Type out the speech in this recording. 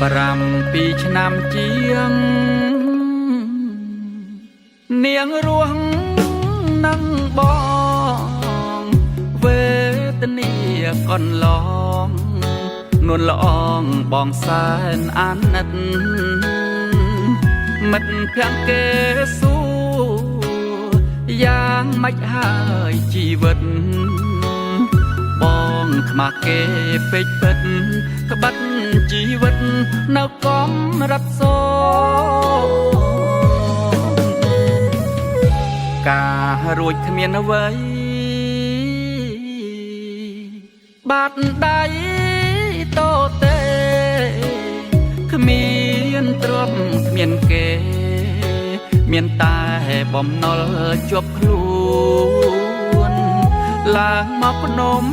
7 ปีឆ្នាំជាងនាងរួងនឹងបងវេទនាកន្លងនួនល្អងបងសែនអាណិតមិត្តភក្តិគេសួរយ៉ាងម៉េចហើយជីវិតបងខ្មាស់គេពេកពិតក្បិតជីវិតនៅកំរិតសូការរួចគ្មានអ្វីបាត់ដៃតូទេគ្មានទ្រព្យគ្មានគេមានតែបំណុលជាប់ខ្លួនឡើងមកភ្នំ